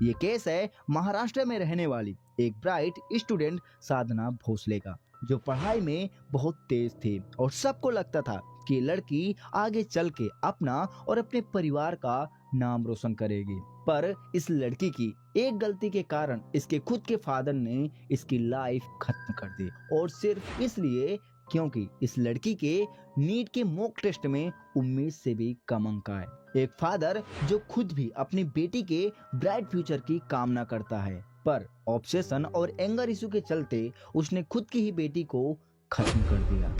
ये केस है महाराष्ट्र में रहने वाली एक ब्राइट स्टूडेंट साधना भोसले का, जो पढ़ाई में बहुत तेज थी और सबको लगता था कि ये लड़की आगे चल के अपना और अपने परिवार का नाम रोशन करेगी। पर इस लड़की की एक गलती के कारण इसके खुद के फादर ने इसकी लाइफ खत्म कर दी, और सिर्फ इसलिए क्योंकि इस लड़की के नीट के मॉक टेस्ट में उम्मीद से भी कम अंक आए। एक फादर जो खुद भी अपनी बेटी के ब्राइट फ्यूचर की कामना करता है, पर ऑब्सेशन और एंगर इशू के चलते उसने खुद की ही बेटी को खत्म कर दिया।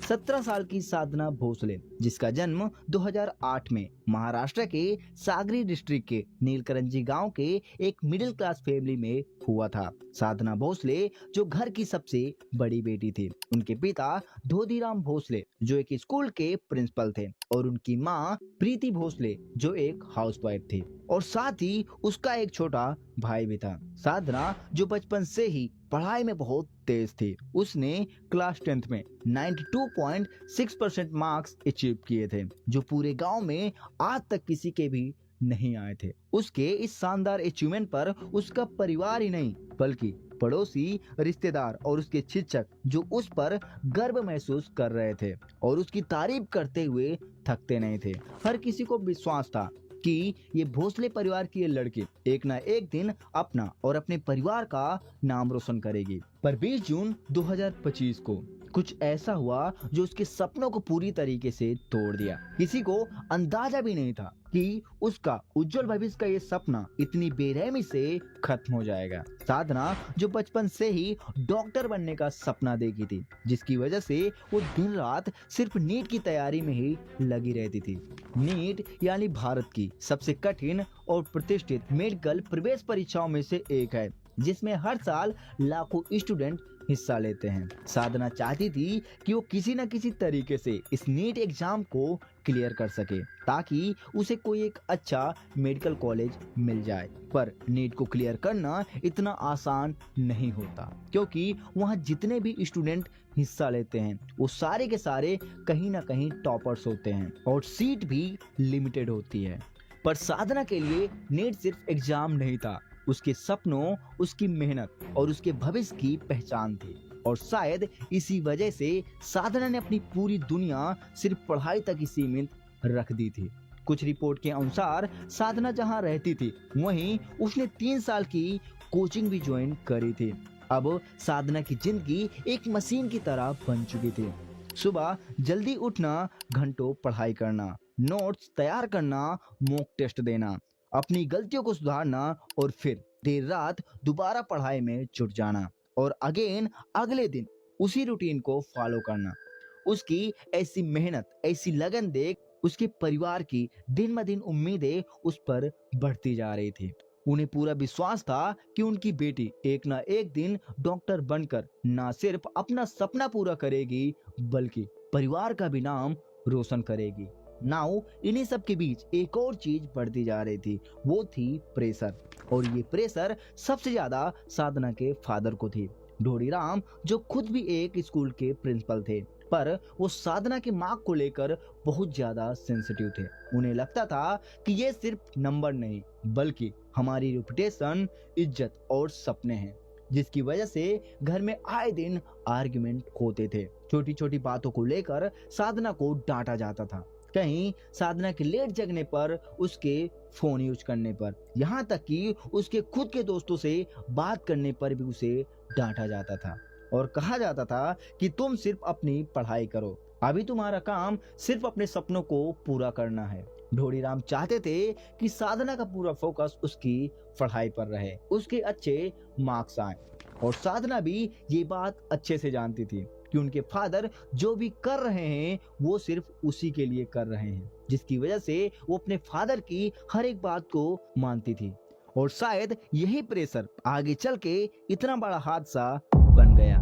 17 साल की साधना भोसले, जिसका जन्म 2008 में महाराष्ट्र के सागरी डिस्ट्रिक्ट के नीलकरंजी गांव के एक मिडिल क्लास फैमिली में हुआ था। साधना भोसले जो घर की सबसे बड़ी बेटी थी। उनके पिता धोधीराम भोसले जो एक स्कूल के प्रिंसिपल थे, और उनकी माँ प्रीति भोसले जो एक हाउसवाइफ थी, और साथ ही उसका एक छोटा भाई भी था। साधना जो बचपन से ही पढ़ाई में बहुत तेज थी, उसने क्लास 10th में 92.6% मार्क्स अचीव किए थे, जो पूरे गांव में आज तक किसी के भी नहीं आए थे। उसके इस शानदार अचीवमेंट पर उसका परिवार ही नहीं बल्कि पड़ोसी, रिश्तेदार और उसके शिक्षक जो उस पर गर्व महसूस कर रहे थे और उसकी तारीफ करते हुए थकते नहीं थे। हर किसी को विश्वास था कि ये भोसले परिवार की ये लड़की एक ना एक दिन अपना और अपने परिवार का नाम रोशन करेगी। पर 20 जून 2025 को कुछ ऐसा हुआ जो उसके सपनों को पूरी तरीके से तोड़ दिया। किसी को अंदाजा भी नहीं था कि उसका उज्जवल भविष्य का ये सपना इतनी बेरहमी से खत्म हो जाएगा। साधना जो बचपन से ही डॉक्टर बनने का सपना देखी थी, जिसकी वजह से वो दिन रात सिर्फ नीट की तैयारी में ही लगी रहती थी। नीट यानी भारत की सबसे कठिन और प्रतिष्ठित मेडिकल प्रवेश परीक्षाओं में से एक है, जिसमें हर साल लाखों स्टूडेंट हिस्सा लेते हैं। साधना चाहती थी कि वो किसी न किसी तरीके से इस नीट एग्जाम को क्लियर कर सके, ताकि उसे कोई एक अच्छा मेडिकल कॉलेज मिल जाए। पर नीट को क्लियर करना इतना आसान नहीं होता, क्योंकि वहाँ जितने भी स्टूडेंट हिस्सा लेते हैं वो सारे के सारे कहीं ना कहीं टॉपर्स होते हैं, और सीट भी लिमिटेड होती है। पर साधना के लिए नीट सिर्फ एग्जाम नहीं था, उसके सपनों, उसकी मेहनत और उसके भविष्य की पहचान थी। और शायद इसी वजह से साधना ने अपनी पूरी दुनिया सिर्फ पढ़ाई तक ही सीमित रख दी थी। कुछ रिपोर्ट के अनुसार साधना जहां रहती थी वहीं उसने 3 साल की कोचिंग भी ज्वाइन करी थी। अब साधना की जिंदगी एक मशीन की तरह बन चुकी थी। सुबह जल्दी उठना, घंटों पढ़ाई करना, नोट्स तैयार करना, मॉक टेस्ट देना, अपनी गलतियों को सुधारना, और फिर देर रात दोबारा पढ़ाई में जुट जाना, और अगेन अगले दिन उसी रूटीन को फॉलो करना। उसकी ऐसी मेहनत, ऐसी लगन देख उसके परिवार की दिन ब दिन उम्मीदें उस पर बढ़ती जा रही थी। उन्हें पूरा विश्वास था कि उनकी बेटी एक ना एक दिन डॉक्टर बनकर ना सिर्फ अपना सपना पूरा करेगी बल्कि परिवार का भी नाम रोशन करेगी। नाउ इन्हीं सब के बीच एक और चीज बढ़ती जा रही थी, वो थी प्रेशर। और ये प्रेशर सबसे ज्यादा साधना के फादर को थी, धोधीराम, जो खुद भी एक स्कूल के प्रिंसिपल थे। पर वो साधना के मार्क को लेकर बहुत ज्यादा सेंसिटिव थे। उन्हें लगता था कि ये सिर्फ नंबर नहीं बल्कि हमारी रेपुटेशन, इज्जत और सपने हैं, जिसकी वजह से घर में आए दिन आर्गुमेंट होते थे। छोटी छोटी बातों को लेकर साधना को डांटा जाता था, कहीं साधना के लेट जगने पर, उसके फोन यूज करने पर, यहाँ तक कि उसके खुद के दोस्तों से बात करने पर भी उसे डांटा जाता था और कहा जाता था कि तुम सिर्फ अपनी पढ़ाई करो, अभी तुम्हारा काम सिर्फ अपने सपनों को पूरा करना है। धोधीराम चाहते थे कि साधना का पूरा फोकस उसकी पढ़ाई पर रहे, उसके अच्छे मार्क्स आए, और साधना भी ये बात अच्छे से जानती थी कि उनके फादर जो भी कर रहे हैं वो सिर्फ उसी के लिए कर रहे हैं, जिसकी वजह से वो अपने फादर की हर एक बात को मानती थी। और शायद यही प्रेशर आगे चल के इतना बड़ा हादसा बन गया।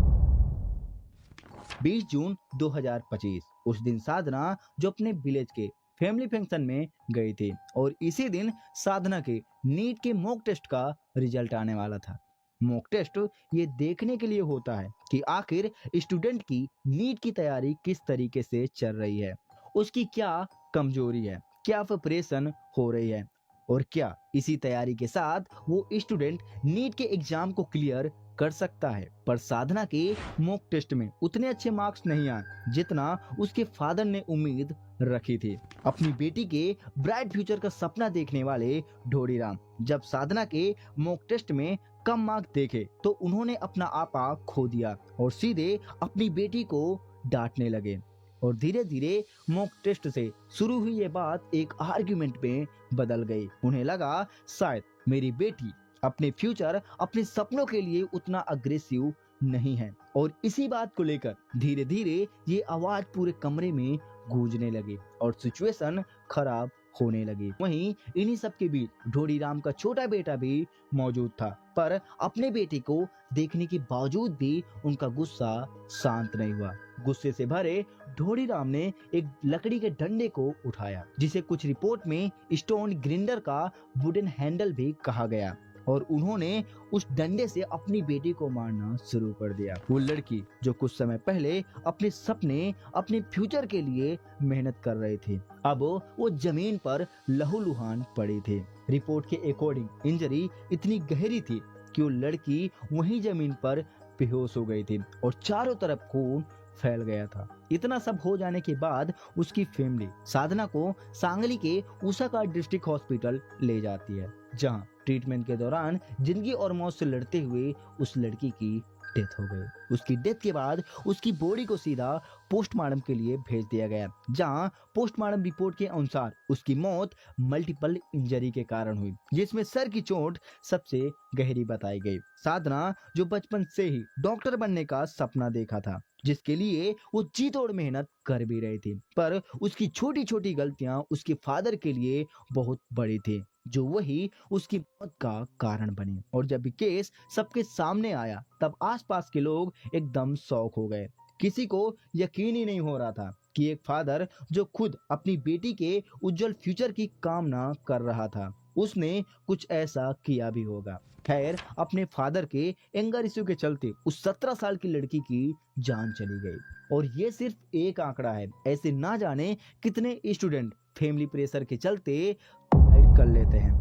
20 जून 2025 उस दिन साधना जो अपने विलेज के फैमिली फंक्शन में गई थी, और इसी दिन साधना के नीट के मॉक टेस्ट का रिजल्ट आने वाला था। मॉक टेस्ट ये देखने के लिए होता है कि आखिर स्टूडेंट की नीट की तैयारी किस तरीके से चल रही है, उसकी क्या कमजोरी है, क्या प्रिपरेशन हो रही है और क्या इसी तैयारी के साथ वो स्टूडेंट नीट के एग्जाम को क्लियर कर सकता है। पर साधना के मॉक टेस्ट में उतने अच्छे मार्क्स नहीं आए जितना उसके फादर ने उम्मीद रखी थी। अपनी बेटी के ब्राइट फ्यूचर का सपना देखने वाले ढोडीराम जब साधना के मॉक टेस्ट में कम मार्क्स देखे तो उन्होंने अपना आपा खो दिया और सीधे अपनी बेटी को डांटने लगे। और धीरे धीरे मॉक टेस्ट से शुरू हुई ये बात एक आर्ग्यूमेंट में बदल गई। उन्हें लगा शायद मेरी बेटी अपने फ्यूचर, अपने सपनों के लिए उतना अग्रेसिव नहीं है। और इसी बात को लेकर धीरे धीरे ये आवाज पूरे कमरे में गूंजने लगी और सिचुएशन खराब होने लगी। वहीं इन्हीं सब के बीच ढोडीराम का छोटा बेटा भी मौजूद था, पर अपने बेटे को देखने के बावजूद भी उनका गुस्सा शांत नहीं हुआ। गुस्से से भरे ढोडीराम ने एक लकड़ी के डंडे को उठाया, जिसे कुछ रिपोर्ट में स्टोन ग्रिंडर का वुडन हैंडल भी कहा गया, और उन्होंने उस डंडे से अपनी बेटी को मारना शुरू कर दिया। वो लड़की जो कुछ समय पहले अपने सपने, अपने फ्यूचर के लिए मेहनत कर रही थी, अब वो जमीन पर लहूलुहान पड़ी थी। रिपोर्ट के अकॉर्डिंग इंजरी इतनी गहरी थी कि वो लड़की वहीं जमीन पर बेहोश हो गई थी और चारों तरफ खून फैल गया था। इतना सब हो जाने के बाद उसकी फैमिली साधना को सांगली के उसाका डिस्ट्रिक्ट हॉस्पिटल ले जाती है, जहां ट्रीटमेंट के दौरान जिंदगी और मौत से लड़ते हुए उस लड़की की डेथ हो गई। उसकी डेथ के बाद उसकी बॉडी को सीधा पोस्टमार्टम के लिए भेज दिया गया, जहां पोस्टमार्टम रिपोर्ट के अनुसार उसकी मौत मल्टीपल इंजरी के कारण हुई, जिसमें सर की चोट सबसे गहरी बताई गई। साधना जो बचपन से ही डॉक्टर बनने का सपना देखा था, जिसके लिए वो जी तोड़ मेहनत कर भी रही थी, पर उसकी छोटी छोटी गलतियां उसके फादर के लिए बहुत बड़ी थी, जो वही उसकी मौत का कारण बनी। और जब केस सबके सामने आया तब आसपास के लोग एकदम शॉक हो गए। किसी को यकीन ही नहीं हो रहा था कि एक फादर जो खुद अपनी बेटी के उज्जवल फ्यूचर की कामना कर रहा था, उसने कुछ ऐसा किया भी होगा। खैर, अपने फादर के एंगर इश्यू के चलते उस 17 साल की लड़की की जान चली गई। और ये सिर्फ एक आंकड़ा है, ऐसे ना जाने कितने स्टूडेंट फैमिली प्रेशर के चलते सुसाइड कर लेते हैं।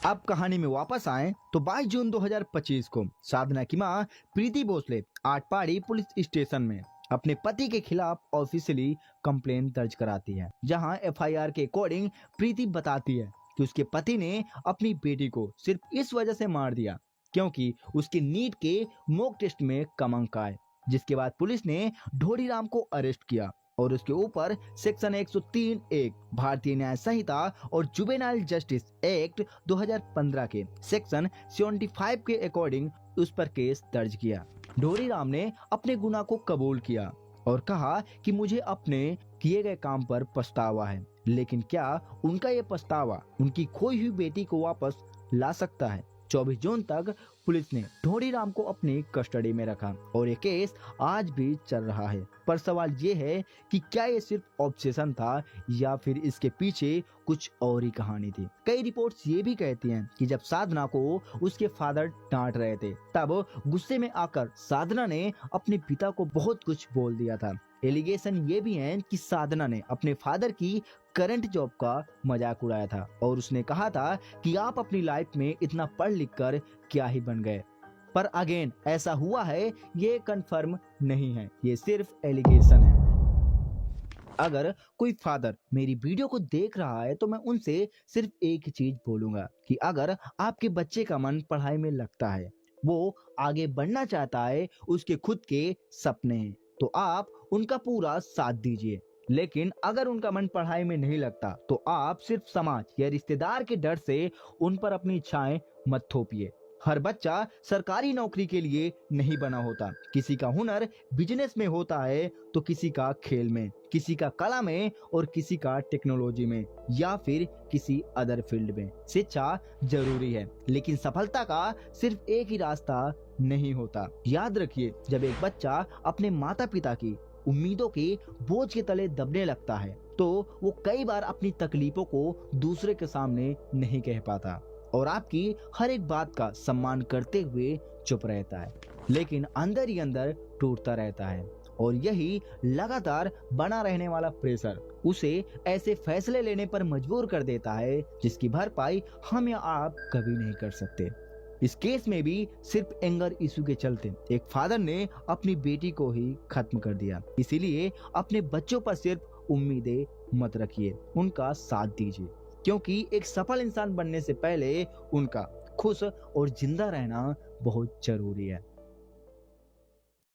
अब कहानी में वापस आएं तो 22 जून 2025 को साधना की मां प्रीति भोसले आटपाड़ी पुलिस स्टेशन में अपने पति के खिलाफ ऑफिशियली कंप्लेंट दर्ज कराती है, जहां एफआईआर के अकॉर्डिंग प्रीति बताती है कि उसके पति ने अपनी बेटी को सिर्फ इस वजह से मार दिया क्योंकि उसके नीट के मॉक टेस्ट में कम अंक आए। जिसके बाद पुलिस ने ढोडीराम को अरेस्ट किया और उसके ऊपर सेक्शन 103(1) भारतीय न्याय संहिता और जुवेनाइल जस्टिस एक्ट 2015 के सेक्शन 75 के अकॉर्डिंग उस पर केस दर्ज किया। ढोडीराम ने अपने गुनाह को कबूल किया और कहा कि मुझे अपने किए गए काम पर पछतावा है, लेकिन क्या उनका ये पछतावा उनकी खोई हुई बेटी को वापस ला सकता है? 24 जून तक पुलिस ने ढोडीराम को अपनी कस्टडी में रखा और ये केस आज भी चल रहा है। पर सवाल ये है कि क्या ये सिर्फ ऑब्सेशन था या फिर इसके पीछे कुछ और ही कहानी थी। कई रिपोर्ट्स ये भी कहती हैं कि जब साधना को उसके फादर डांट रहे थे, तब गुस्से में आकर साधना ने अपने पिता को बहुत कुछ बोल दिया था। एलिगेशन ये भी है कि साधना ने अपने फादर की करंट जॉब का मजाक उड़ाया था और उसने कहा था कि आप अपनी लाइफ में इतना पढ़ लिख कर क्या ही बन गए। पर अगेन ऐसा हुआ है ये कंफर्म नहीं है, ये सिर्फ एलिगेशन है। अगर कोई फादर मेरी वीडियो को देख रहा है तो मैं उनसे सिर्फ एक ही चीज बोलूंगा कि अगर आपके बच्चे का मन पढ़ाई में लगता है, वो आगे बढ़ना चाहता है, उसके खुद के सपने हैं, तो आप उनका पूरा साथ दीजिए। लेकिन अगर उनका मन पढ़ाई में नहीं लगता तो आप सिर्फ समाज या रिश्तेदार के डर से उन पर अपनी इच्छाएं मत थोपिए। हर बच्चा सरकारी नौकरी के लिए नहीं बना होता, किसी का हुनर बिजनेस में होता है तो किसी का खेल में, किसी का कला में और किसी का टेक्नोलॉजी में या फिर किसी अदर फील्ड में। शिक्षा जरूरी है लेकिन सफलता का सिर्फ एक ही रास्ता नहीं होता। याद रखिए, जब एक बच्चा अपने माता पिता की उम्मीदों के बोझ के तले दबने लगता है तो वो कई बार अपनी तकलीफों को दूसरे के सामने नहीं कह पाता और आपकी हर एक बात का सम्मान करते हुए चुप रहता है, लेकिन अंदर ही अंदर टूटता रहता है। और यही लगातार बना रहने वाला प्रेशर उसे ऐसे फैसले लेने पर मजबूर कर देता है जिसकी भरपाई हम या आप कभी नहीं कर सकते। इस केस में भी सिर्फ एंगर इशू के चलते एक फादर ने अपनी बेटी को ही खत्म कर दिया। इसीलिए अपने बच्चों पर सिर्फ उम्मीदें मत रखिए, उनका साथ दीजिए, क्योंकि एक सफल इंसान बनने से पहले उनका खुश और जिंदा रहना बहुत जरूरी है।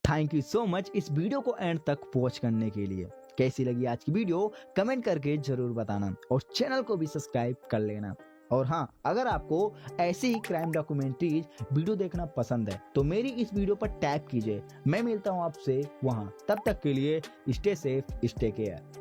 थैंक यू सो मच इस वीडियो को एंड तक वॉच करने के लिए। कैसी लगी आज की वीडियो कमेंट करके जरूर बताना और चैनल को भी सब्सक्राइब कर लेना। और हाँ, अगर आपको ऐसी ही क्राइम डॉक्यूमेंट्रीज वीडियो देखना पसंद है तो मेरी इस वीडियो पर टैप कीजिए। मैं मिलता हूँ आपसे वहाँ, तब तक के लिए स्टे सेफ, स्टे केयर।